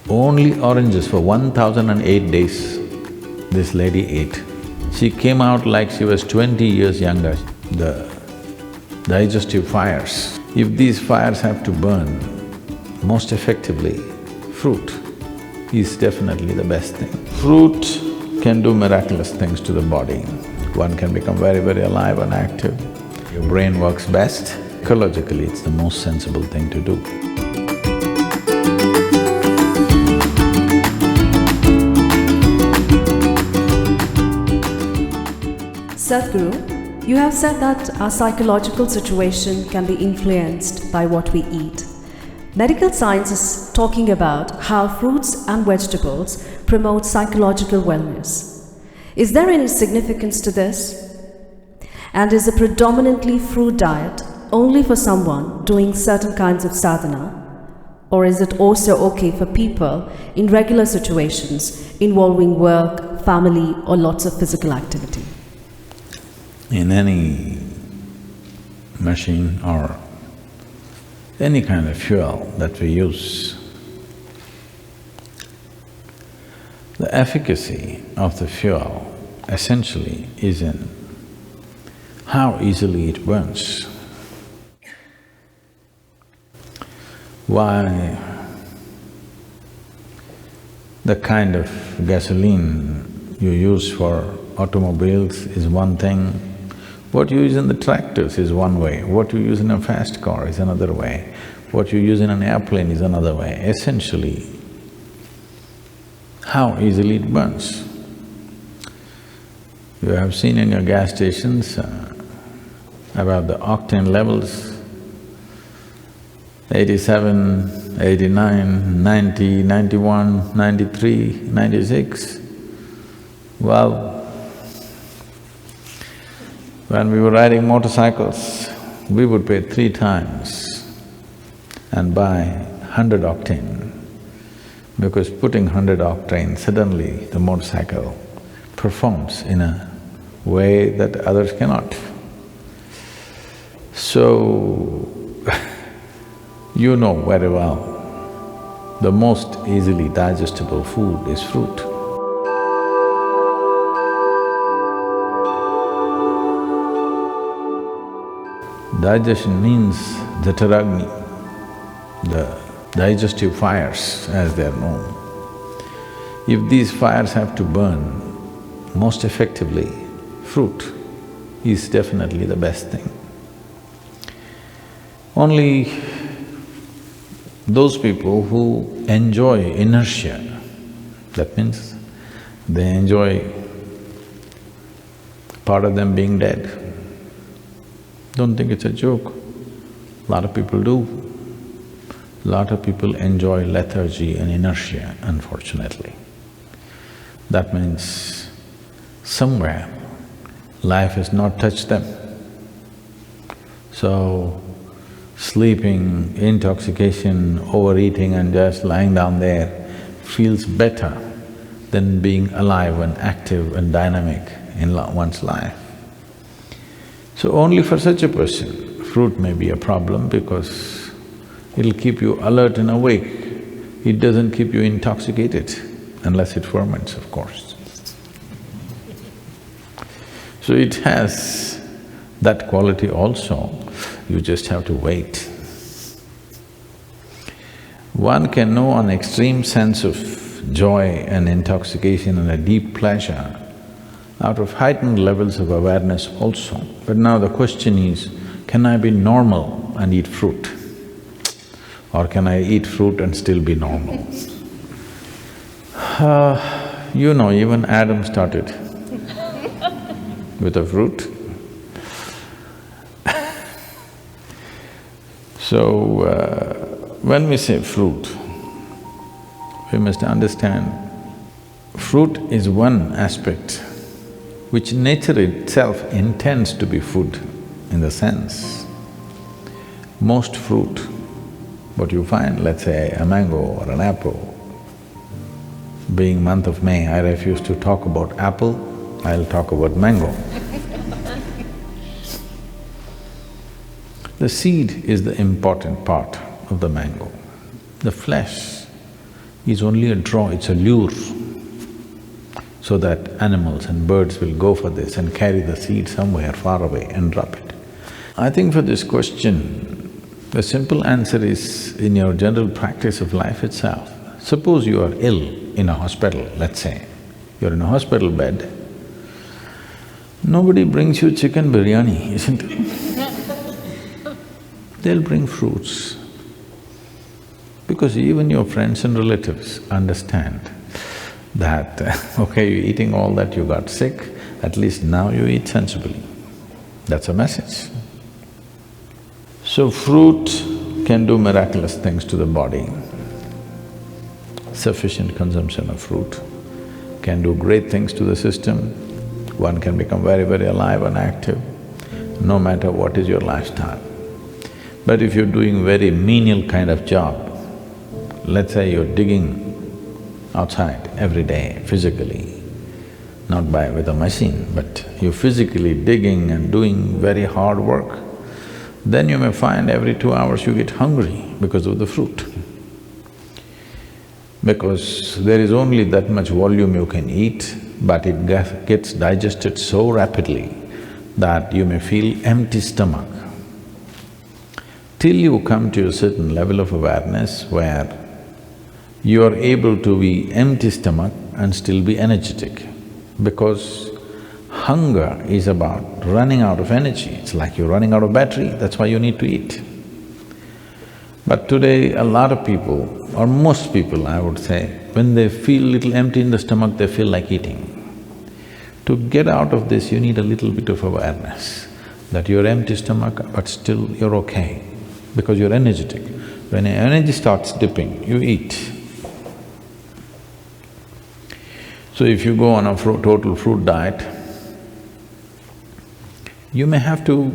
Only oranges for 1008 days this lady ate. She came out like she was 20 years younger. The digestive fires, if these fires have to burn most effectively, fruit is definitely the best thing. Fruit can do miraculous things to the body. One can become very, very alive and active. Your brain works best. Ecologically, it's the most sensible thing to do. Sadguru, you have said that our psychological situation can be influenced by what we eat. Medical science is talking about how fruits and vegetables promote psychological wellness. Is there any significance to this? And is a predominantly fruit diet only for someone doing certain kinds of sadhana? Or is it also okay for people in regular situations involving work, family, or lots of physical activity? In any machine or any kind of fuel that we use, the efficacy of the fuel essentially is in how easily it burns. Why the kind of gasoline you use for automobiles is one thing, what you use in the tractors is one way, what you use in a fast car is another way, what you use in an airplane is another way. Essentially, how easily it burns. You have seen in your gas stations about the octane levels, 87, 89, 90, 91, 93, 96. Well, when we were riding motorcycles, we would pay 3 times and buy 100 octane, because putting 100 octane, suddenly the motorcycle performs in a way that others cannot. So, you know very well, the most easily digestible food is fruit. Digestion means the Taragni, the digestive fires as they are known. If these fires have to burn most effectively, fruit is definitely the best thing. Only those people who enjoy inertia, that means they enjoy part of them being dead. Don't think it's a joke. A lot of people do. A lot of people enjoy lethargy and inertia, unfortunately. That means somewhere life has not touched them. So, sleeping, intoxication, overeating and just lying down there feels better than being alive and active and dynamic in one's life. So only for such a person, fruit may be a problem because it'll keep you alert and awake. It doesn't keep you intoxicated, unless it ferments, of course. So it has that quality also, you just have to wait. One can know an extreme sense of joy and intoxication and a deep pleasure out of heightened levels of awareness also. But now the question is, can I be normal and eat fruit? Or can I eat fruit and still be normal? You know, even Adam started with a fruit. So, when we say fruit, we must understand fruit is one aspect which nature itself intends to be food in the sense. Most fruit, what you find, let's say a mango or an apple, being month of May, I refuse to talk about apple, I'll talk about mango. The seed is the important part of the mango. The flesh is only a draw, it's a lure, so that animals and birds will go for this and carry the seed somewhere far away and drop it. I think for this question, the simple answer is in your general practice of life itself. Suppose you are ill in a hospital, let's say, you're in a hospital bed, nobody brings you chicken biryani, isn't it? They'll bring fruits. Because even your friends and relatives understand that, okay, you're eating all that, you got sick, at least now you eat sensibly. That's a message. So fruit can do miraculous things to the body. Sufficient consumption of fruit can do great things to the system. One can become very, very alive and active, no matter what is your lifestyle. But if you're doing very menial kind of job, let's say you're digging outside every day physically, not with a machine, but you're physically digging and doing very hard work, then you may find every 2 hours you get hungry because of the fruit. Because there is only that much volume you can eat, but it gets digested so rapidly that you may feel empty stomach. Till you come to a certain level of awareness where you are able to be empty stomach and still be energetic, because hunger is about running out of energy. It's like you're running out of battery, that's why you need to eat. But today, a lot of people, or most people I would say, when they feel little empty in the stomach, they feel like eating. To get out of this, you need a little bit of awareness that you're empty stomach, but still you're okay, because you're energetic. When your energy starts dipping, you eat. So if you go on a total fruit diet, you may have to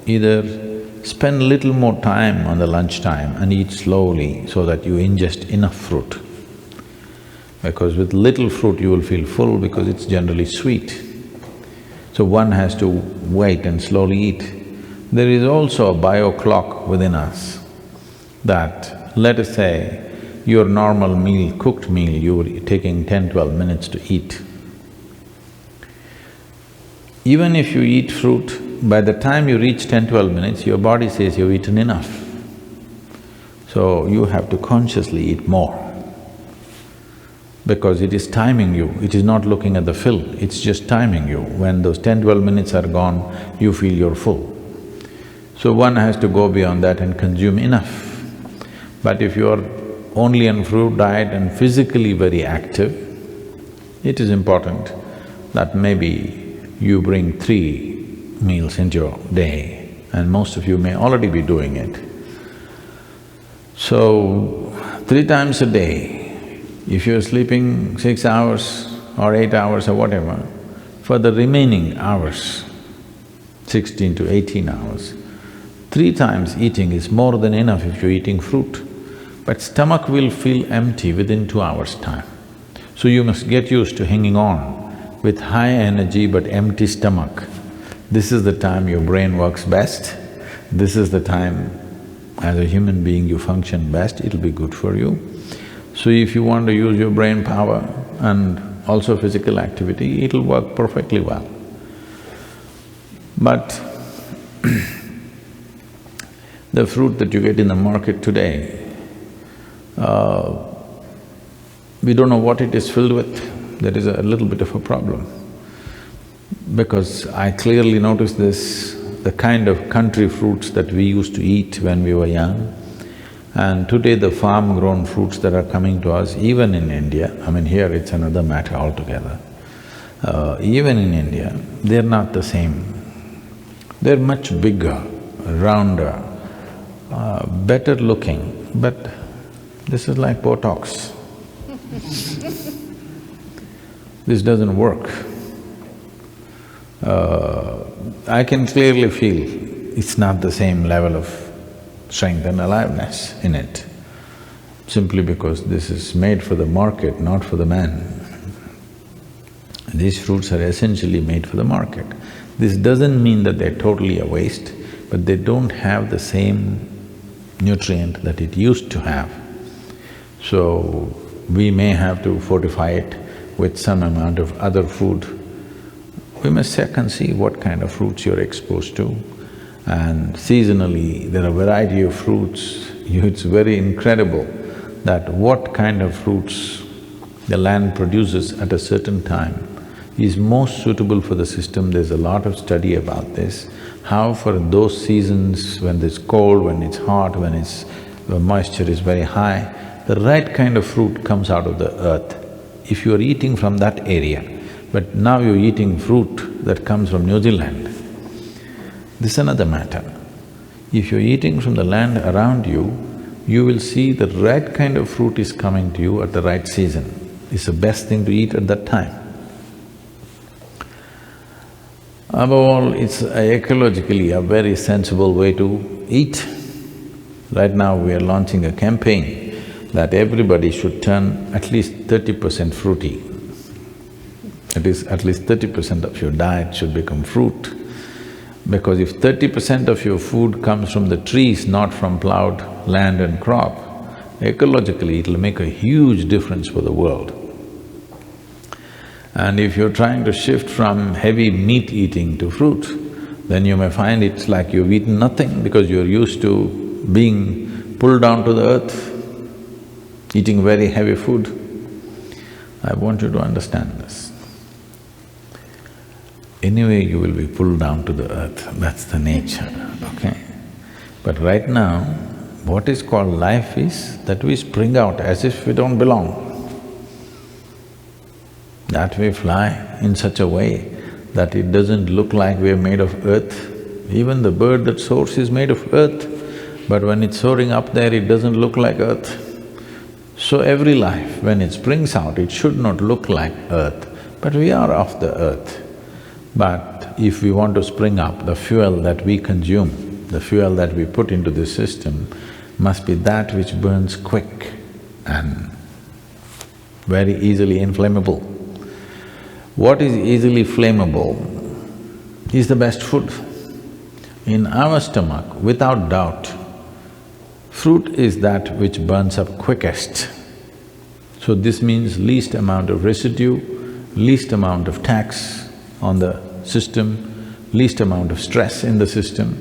either spend a little more time on the lunchtime and eat slowly so that you ingest enough fruit. Because with little fruit you will feel full because it's generally sweet. So one has to wait and slowly eat. There is also a bio clock within us that, let us say, your normal meal, cooked meal, you're taking 10-12 minutes to eat. Even if you eat fruit, by the time you reach 10-12 minutes, your body says you've eaten enough. So you have to consciously eat more, because it is timing you, it is not looking at the fill, it's just timing you. When those 10-12 minutes are gone, you feel you're full. So one has to go beyond that and consume enough. But if you're only on fruit diet and physically very active, it is important that maybe you bring 3 meals into your day, and most of you may already be doing it. So, 3 times a day, if you're sleeping 6 hours or 8 hours or whatever, for the remaining hours, 16 to 18 hours, 3 times eating is more than enough if you're eating fruit. But stomach will feel empty within 2 hours' time. So you must get used to hanging on with high energy but empty stomach. This is the time your brain works best, this is the time as a human being you function best, it'll be good for you. So if you want to use your brain power and also physical activity, it'll work perfectly well. But the fruit that you get in the market today, we don't know what it is filled with. There is a little bit of a problem. Because I clearly noticed this, the kind of country fruits that we used to eat when we were young, and today the farm-grown fruits that are coming to us, even in India, I mean here it's another matter altogether, even in India, they're not the same. They're much bigger, rounder, better looking, but this is like Botox. This doesn't work. I can clearly feel it's not the same level of strength and aliveness in it, simply because this is made for the market, not for the man. These fruits are essentially made for the market. This doesn't mean that they're totally a waste, but they don't have the same nutrient that it used to have. So, we may have to fortify it with some amount of other food. We must check and see what kind of fruits you're exposed to. And seasonally, there are a variety of fruits. It's very incredible that what kind of fruits the land produces at a certain time is most suitable for the system. There's a lot of study about this, how for those seasons when it's cold, when it's hot, when moisture is very high, the right kind of fruit comes out of the earth. If you are eating from that area, but now you're eating fruit that comes from New Zealand, this is another matter. If you're eating from the land around you, you will see the right kind of fruit is coming to you at the right season. It's the best thing to eat at that time. Above all, it's ecologically a very sensible way to eat. Right now we are launching a campaign that everybody should turn at least 30% fruity. That is, at least 30% of your diet should become fruit. Because if 30% of your food comes from the trees, not from plowed land and crop, ecologically it'll make a huge difference for the world. And if you're trying to shift from heavy meat eating to fruit, then you may find it's like you've eaten nothing because you're used to being pulled down to the earth, eating very heavy food. I want you to understand this. Anyway, you will be pulled down to the earth, that's the nature, okay? But right now, what is called life is that we spring out as if we don't belong. That we fly in such a way that it doesn't look like we're made of earth. Even the bird that soars is made of earth, but when it's soaring up there, it doesn't look like earth. So every life, when it springs out, it should not look like earth, but we are of the earth. But if we want to spring up, the fuel that we consume, the fuel that we put into the system must be that which burns quick and very easily inflammable. What is easily flammable is the best food. In our stomach, without doubt, fruit is that which burns up quickest. So this means least amount of residue, least amount of tax on the system, least amount of stress in the system.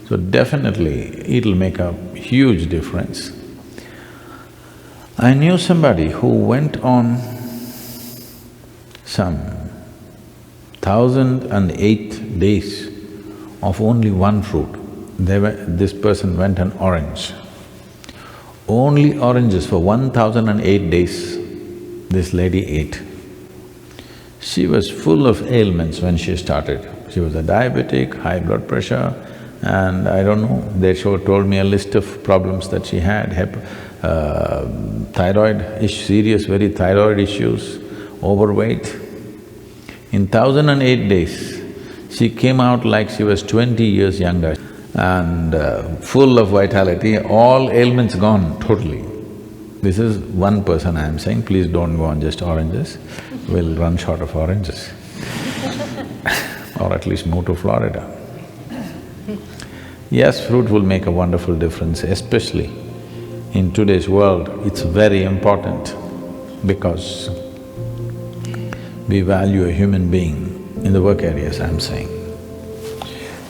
So definitely it'll make a huge difference. I knew somebody who went on some 1008 days of only one fruit. This person went on orange. Only oranges for 1008 days this lady ate. She was full of ailments when she started. She was a diabetic, high blood pressure, and I don't know, they told me a list of problems that she had, serious very thyroid issues, overweight. In 1008 days, she came out like she was 20 years younger and full of vitality, all ailments gone totally. This is one person I am saying, please don't go on just oranges, we'll run short of oranges or at least move to Florida. Yes, fruit will make a wonderful difference, especially in today's world, it's very important because we value a human being in the work areas, I'm saying.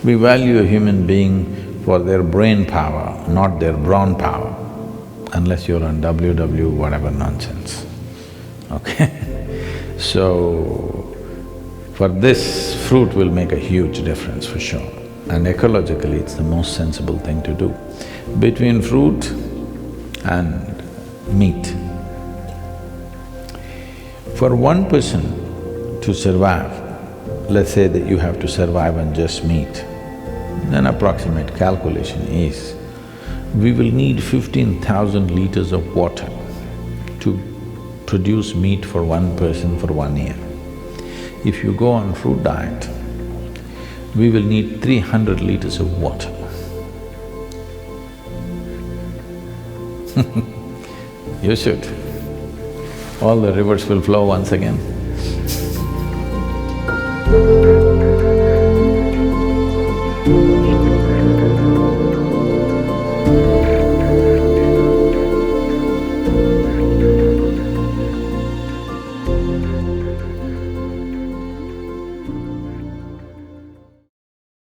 We value a human being for their brain power, not their brawn power, unless you're on WW whatever nonsense, okay? So, for this, fruit will make a huge difference for sure. And ecologically, it's the most sensible thing to do. Between fruit and meat, for one person to survive, let's say that you have to survive on just meat, then approximate calculation is, we will need 15,000 liters of water to produce meat for one person for 1 year. If you go on fruit diet, we will need 300 liters of water. You should. All the rivers will flow once again.